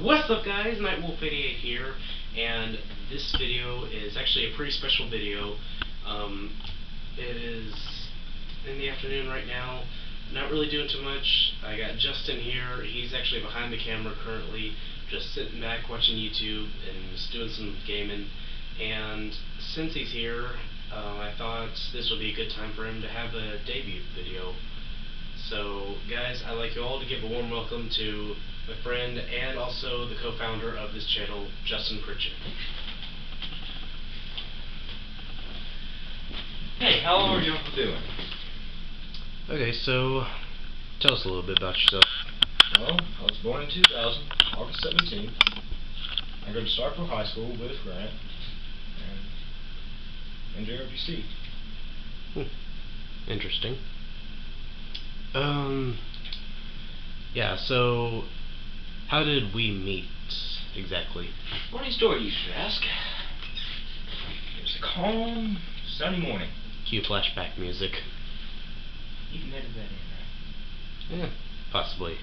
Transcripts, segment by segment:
What's up, guys? Nightwolf88 here, and this video is actually a pretty special video. It is in the afternoon right now, not really doing too much. I got Justin here. He's actually behind the camera currently, just sitting back watching YouTube and just doing some gaming. And since he's here, I thought this would be a good time for him to have a debut video. So, guys, I'd like you all to give a warm welcome to my friend and also the co-founder of this channel, Justin Pritchett. Hey, how are you doing? Okay, so tell us a little bit about yourself. Well, I was born in 2000, August 17th. I go to Starkville High School with Grant and JRPC. Interesting. Yeah, so how did we meet exactly? Funny story, you should ask. It was a calm, sunny morning. Cue flashback music. You can edit that in, right? Yeah, possibly.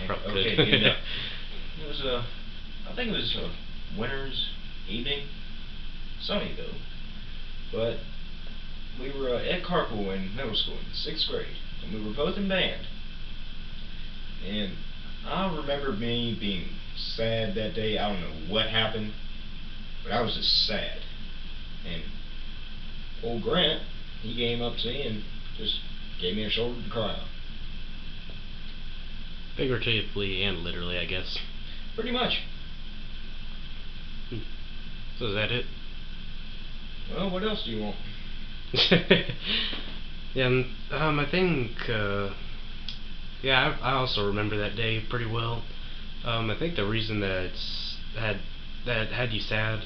Probably okay, could. good enough. It was I think it was a winter's evening. Sunny though. But we were at carpool in middle school in 6th grade. And we were both in band. And I remember me being sad that day. I don't know what happened, but I was just sad. And old Grant, he came up to me and just gave me a shoulder to cry on. Figuratively and literally, I guess. Pretty much. So is that it? Well, what else do you want? Yeah, I think, yeah, I also remember that day pretty well. I think the reason that had you sad,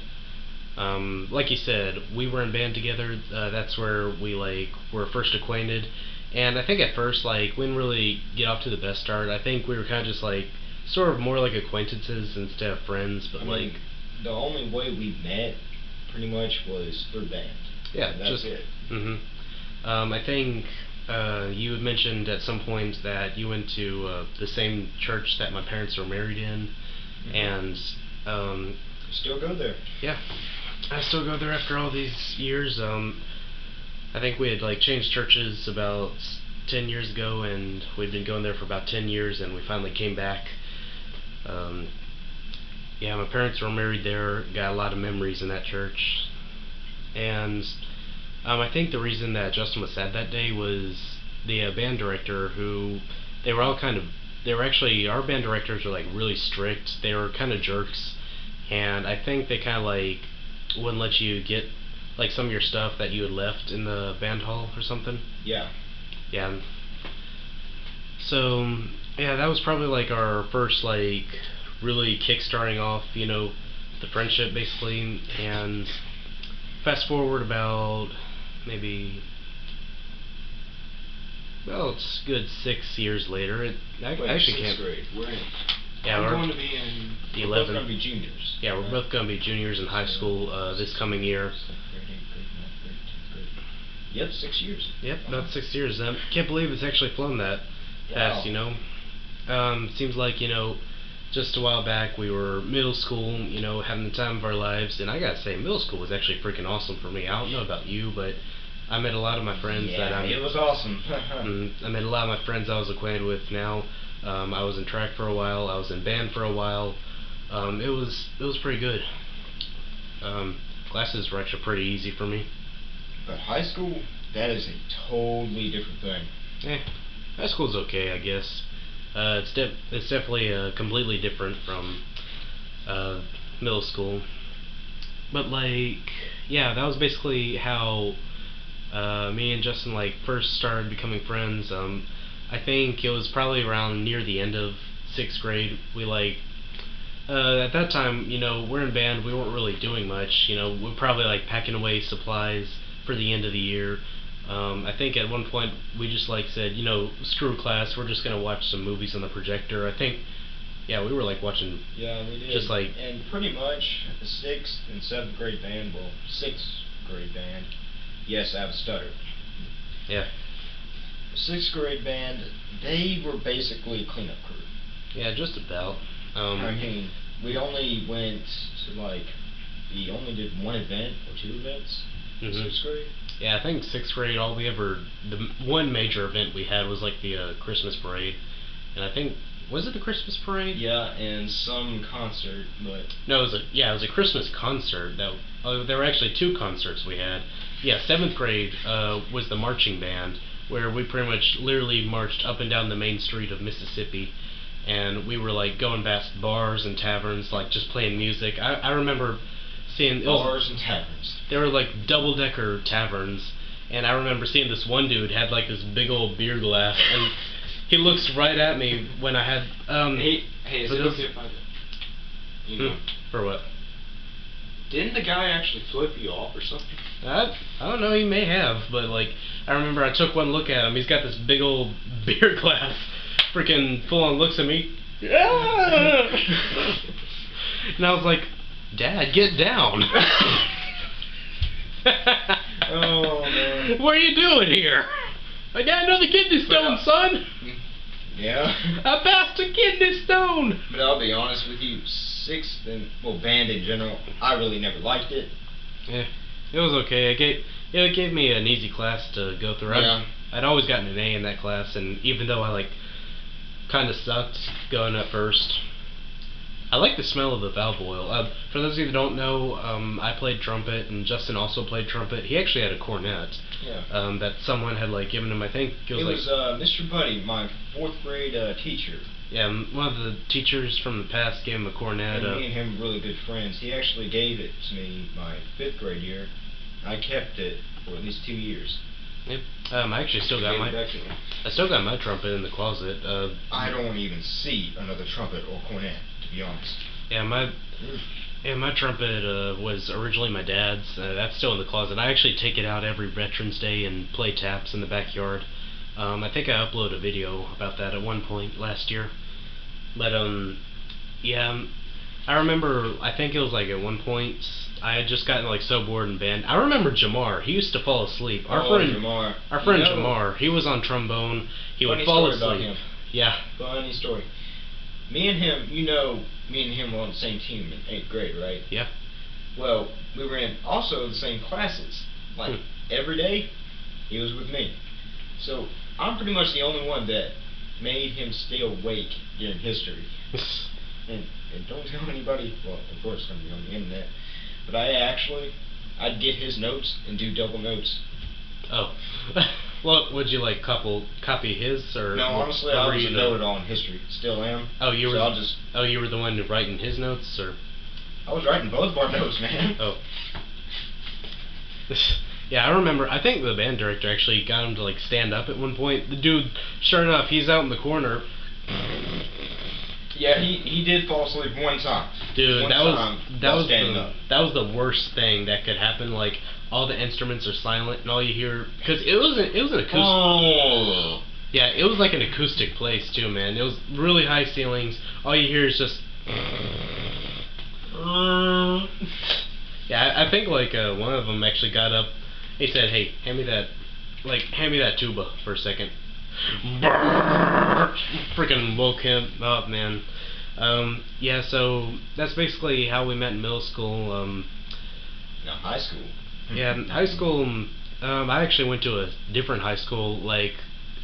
like you said, we were in band together. That's where we were first acquainted, and I think at first we didn't really get off to the best start. I think we were kind of just sort of more like acquaintances instead of friends. But the only way we met pretty much was through band. Yeah, that's just it. I think you had mentioned at some point that you went to the same church that my parents were married in, and still go there. Yeah, I still go there after all these years. I think we had changed churches about 10 years ago, and we'd been going there for about 10 years, and we finally came back. Yeah, my parents were married there. Got a lot of memories in that church, and I think the reason that Justin was sad that day was the band director, who our band directors were really strict. They were kind of jerks, and I think they kind of wouldn't let you get some of your stuff that you had left in the band hall or something. Yeah. Yeah. So yeah, that was probably our first really kick-starting off, the friendship basically. And fast forward about maybe, well, it's good 6 years later. I actually can't. Grade. We're in. Yeah, we're going to be in. 11. We're both going to be juniors. Yeah, we're both going to be juniors in high school this coming year. Yep, 6 years. Yep, about 6 years. Can't believe it's actually flown that fast. Seems like just a while back we were middle school, having the time of our lives, and I gotta say, middle school was actually freaking awesome for me. I don't know about you, but I met a lot of my friends it was awesome. I met a lot of my friends I was acquainted with now. I was in track for a while. I was in band for a while. It was pretty good. Classes were actually pretty easy for me. But high school, that is a totally different thing. High school's okay, I guess. It's definitely completely different from middle school. But yeah, that was basically how me and Justin first started becoming friends. I think it was probably around near the end of 6th grade. We at that time, we're in band. We weren't really doing much. We're probably packing away supplies for the end of the year. I think at one point we just said, screw class, we're just gonna watch some movies on the projector. I think, yeah, we were watching. Yeah, we did. Just and pretty much the 6th and 7th grade band, well, 6th grade band. Yes, I have a stutter. Yeah. 6th grade band, they were basically a cleanup crew. Yeah, just about. I mean, we only went to we only did one event or two events in Mhm. 6th grade. Yeah, I think 6th grade, the one major event we had was like the Christmas parade, and I think was it the Christmas parade? Yeah, and some concert, but No, it was a Christmas concert. There were actually two concerts we had. Yeah, 7th grade was the marching band, where we pretty much literally marched up and down the main street of Mississippi, and we were like going past bars and taverns, like just playing music. I remember seeing bars and taverns. they were like double-decker taverns, and I remember seeing this one dude had like this big old beer glass, and he looks right at me when I had Hey, is it okay if I for what? Didn't the guy actually flip you off or something? I don't know, he may have, but like I remember I took one look at him. He's got this big old beer glass, freaking full on looks at me. Yeah. And I was like, Dad, get down. Oh man. What are you doing here? I got another kidney stone, son. Yeah. I passed a kidney stone. But I'll be honest with you, 6th and band in general, I really never liked it. Yeah, it was okay. It gave me an easy class to go through. Yeah. I'd always gotten an A in that class, and even though I kind of sucked going at first, I like the smell of the valve oil. For those of you that don't know, I played trumpet, and Justin also played trumpet. He actually had a cornet. Yeah. That someone had given him. I think It was Mr. Buddy, my 4th grade teacher. Yeah, one of the teachers from the past gave him a cornet. And me and him were really good friends. He actually gave it to me my 5th grade year. I kept it for at least 2 years. Yep. I actually still got my trumpet in the closet. I don't even see another trumpet or cornet, to be honest. Yeah, my trumpet was originally my dad's. That's still in the closet. I actually take it out every Veterans Day and play taps in the backyard. I think I uploaded a video about that at one point last year. But yeah, I remember. I think it was at one point I had just gotten so bored in band. I remember Jamar. He used to fall asleep. Our friend Jamar. He was on trombone. He would fall asleep. About him. Yeah. Funny story. Me and him were on the same team in 8th grade, right? Yeah. Well, we were in also the same classes. Every day, he was with me. So I'm pretty much the only one that made him stay awake during history. and don't tell anybody. Well, of course, it's gonna be on the internet. But I'd get his notes and do double notes. Oh. Well, would you copy his or? No, honestly, I was a know-it-all in history. Still am. Oh, you were. So you were the one writing his notes, or? I was writing both of our notes, man. Oh. Yeah, I remember. I think the band director actually got him to stand up at one point. The dude, sure enough, he's out in the corner. Yeah, he did fall asleep one time. Dude, that was the worst thing that could happen. All the instruments are silent, and all you hear, because it was an acoustic. Oh. Yeah, it was an acoustic place too, man. It was really high ceilings. All you hear is just. Yeah, I think one of them actually got up. He said, "Hey, hand me that tuba for a second." Freaking woke him up, man. Yeah, so that's basically how we met in middle school. Now, high school. Yeah, high school. I actually went to a different high school,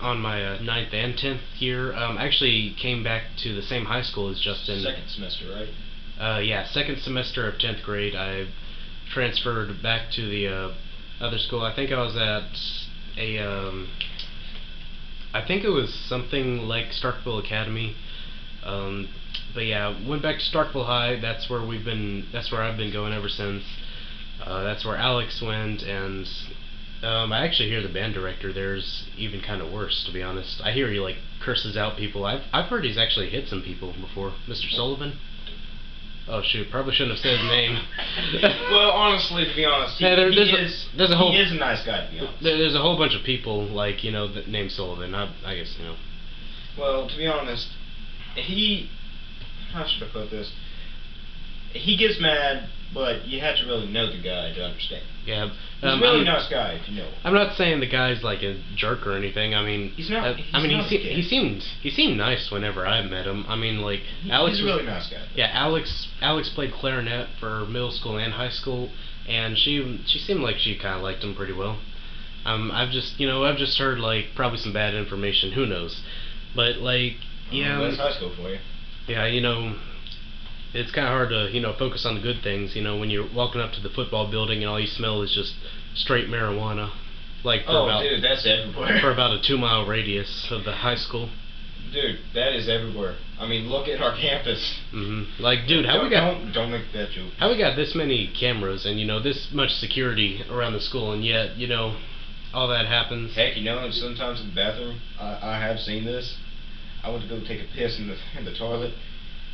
on my 9th and 10th year. I actually came back to the same high school as Justin. 2nd semester, right? Yeah, 2nd semester of 10th grade. I transferred back to the other school. I think I was at I think it was something like Starkville Academy. But yeah, went back to Starkville High. That's where I've been going ever since. That's where Alex went, and I actually hear the band director there's even kind of worse, to be honest. I hear he curses out people. I've heard he's actually hit some people before. Mr. Sullivan. Oh shoot, probably shouldn't have said his name. Well, honestly, to be honest, he is a nice guy, to be honest. There's a whole bunch of people that named Sullivan. I guess Well, to be honest, how should I put this? he gets mad, but you have to really know the guy to understand. Yeah. He's a really nice guy, if you know. I'm not saying the guy's like a jerk or anything. I mean, He's not. he seemed nice whenever I met him. I mean, like Alex. He's a really nice guy. Yeah, Alex played clarinet for middle school and high school, and she seemed like she kind of liked him pretty well. I've just heard like probably some bad information. Who knows? But like, yeah. That's high school for you. Yeah, it's kind of hard to, focus on the good things, when you're walking up to the football building and all you smell is just straight marijuana. Like dude, that's everywhere. For about a 2-mile radius of the high school. Dude, that is everywhere. I mean, look at our campus. Mm-hmm. Like, dude, don't make that joke. How we got this many cameras and, this much security around the school, and yet, all that happens? Heck, sometimes in the bathroom, I have seen this. I went to go take a piss in the toilet,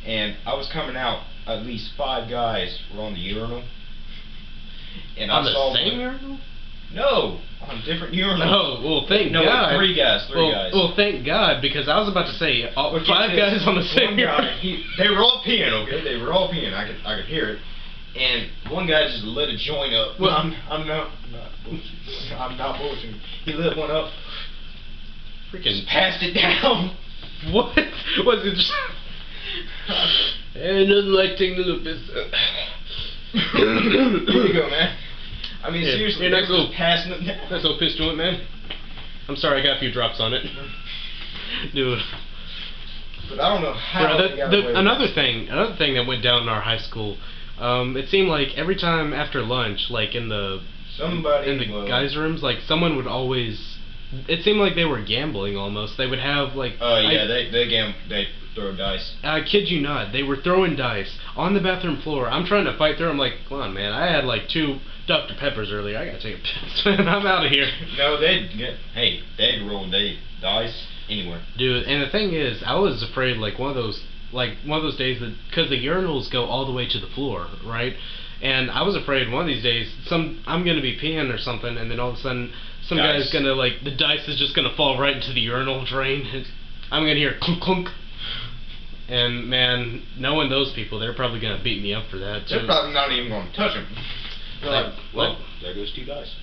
and I was coming out. At least 5 guys were on the urinal, and on I saw the same urinal? No, on different urinals. Oh, well, thank God. No, 3 guys. Well, thank God, because I was about to say 5 guys on the same urinal. They were all peeing. Okay, they were all peeing. I could hear it, and one guy just lit a joint up. Well, I'm not bullshitting. I'm not bullshitting. He lit one up. Freaking just passed it down. What was it? Just Ain't nothing like taking a little piss. Here you go, man. I mean, seriously, that's a little passing it down. That's a little piss joint, man. I'm sorry, I got a few drops on it, dude. But I don't know how. Another thing that went down in our high school. It seemed like every time after lunch, like in the guys' rooms, like someone would always. It seemed like they were gambling almost. They would have like. Oh yeah, they gamble. They throw dice. I kid you not. They were throwing dice on the bathroom floor. I'm trying to fight through. I'm like, come on, man. I had like 2 Dr. Peppers earlier. I gotta take a piss, man. I'm out of here. No, they'd roll dice anywhere. Dude, and the thing is, I was afraid like one of those days that because the urinals go all the way to the floor, right? And I was afraid one of these days I'm gonna be peeing or something, and then all of a sudden some guy's gonna the dice is just gonna fall right into the urinal drain. I'm gonna hear clunk clunk. And man, knowing those people, they're probably gonna beat me up for that too. They're probably not even gonna touch him. They're like, well, there goes 2 dice.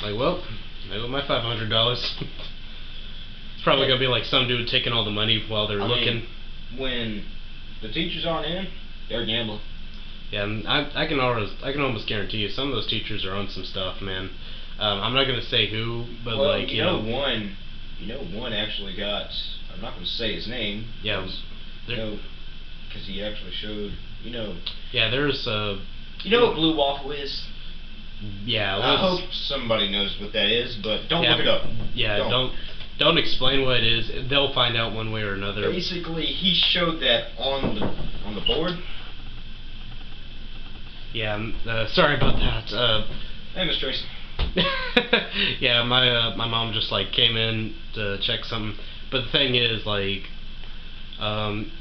Like, well, there go my $500. It's probably gonna be like some dude taking all the money while they're looking. When the teachers aren't in, they're gambling. Yeah, and I can almost guarantee you some of those teachers are on some stuff, man. I'm not gonna say who, but well, like one actually got. I'm not gonna say his name. Yeah. Because he actually showed. Yeah, there's. You know what blue waffle is? Yeah. I hope somebody knows what that is, but don't look it up. Yeah, don't explain what it is. They'll find out one way or another. Basically, he showed that on the board. Yeah. Sorry about that. Hey, Miss Tracy. Yeah, my mom just came in to check something. But the thing is, if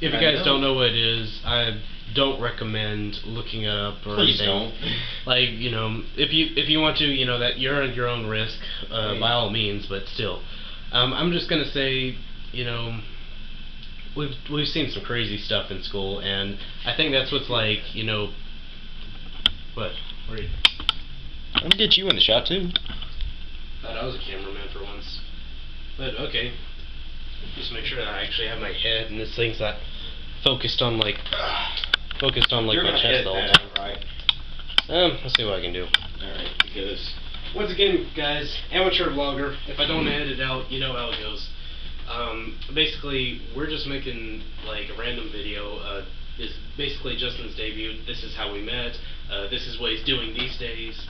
you guys don't know what it is, I don't recommend looking it up or Please anything. Don't. If you want to, that you're at your own risk, by all means. But still, I'm just gonna say, we've seen some crazy stuff in school, and I think that's what's What? Where are you? Let me get you in the shot too. Thought I was a cameraman for once. But okay. Just make sure that I actually have my head and this thing's not focused on my chest the whole time. Right? Let's see what I can do. Alright, because once again, guys, amateur vlogger. If I don't edit it out, you know how it goes. Basically, we're just making a random video. It's basically Justin's debut. This is how we met. This is what he's doing these days.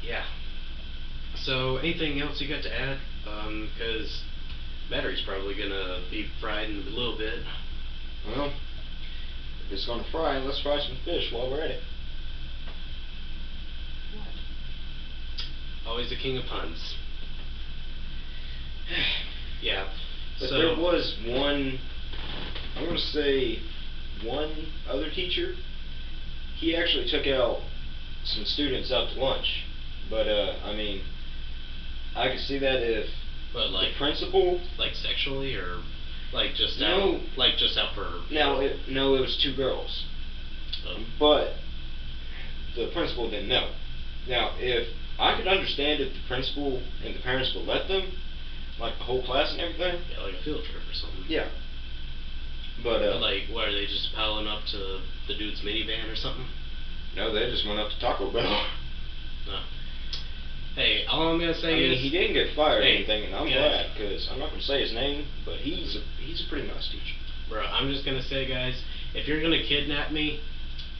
Yeah. So, anything else you got to add? Because battery's probably gonna be fried in a little bit. Well, if it's gonna fry, let's fry some fish while we're at it. What? Always the king of puns. Yeah. But so there was one, I'm gonna say, one other teacher. He actually took out some students out to lunch. But, I mean, I could see that if the principal... sexually, or just no, out, just out for... No, it was 2 girls. So. But the principal didn't know. Now, if I could understand if the principal and the parents would let them, like the whole class and everything. Yeah, like a field trip or something. Yeah. But like, what, are they just piling up to the dude's minivan or something? No, they just went up to Taco Bell. No. Hey, all I'm gonna say I mean, is he didn't get fired or hey, anything, and I'm glad, because I'm not gonna say his name, but he's a pretty nice teacher. Bro, I'm just gonna say, guys, if you're gonna kidnap me,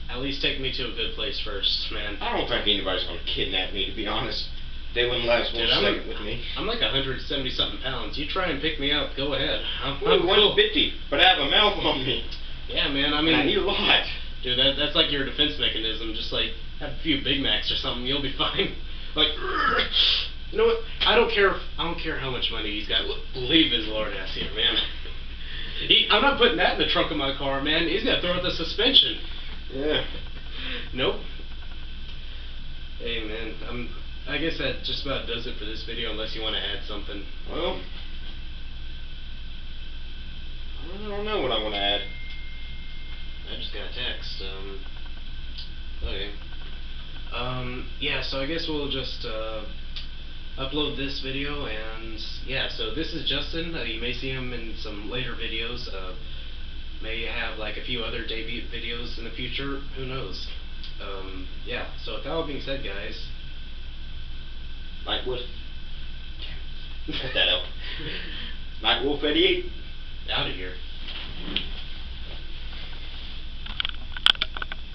at least take me to a good place first, man. I don't think anybody's gonna kidnap me, to be honest. They wouldn't last one second with me. I'm like 170 something pounds. You try and pick me up, go ahead. I'm Ooh, cool. 150, but I have a mouth on me. Yeah, man. I mean, and I eat a lot. Dude, that's like your defense mechanism. Just like have a few Big Macs or something, you'll be fine. Like, you know what? I don't care how much money he's got. Leave his lord ass here, man. I'm not putting that in the trunk of my car, man. He's gonna throw out the suspension. Yeah. Nope. Hey, man. I guess that just about does it for this video, unless you want to add something. Well, I don't know what I want to add. I just got a text. Okay. Yeah, so I guess we'll just upload this video, and yeah, so this is Justin. You may see him in some later videos. May have like a few other debut videos in the future. Who knows? Yeah, so with that all being said, guys. Night Wolf. Cut that out. Night Wolf 88. Out of here.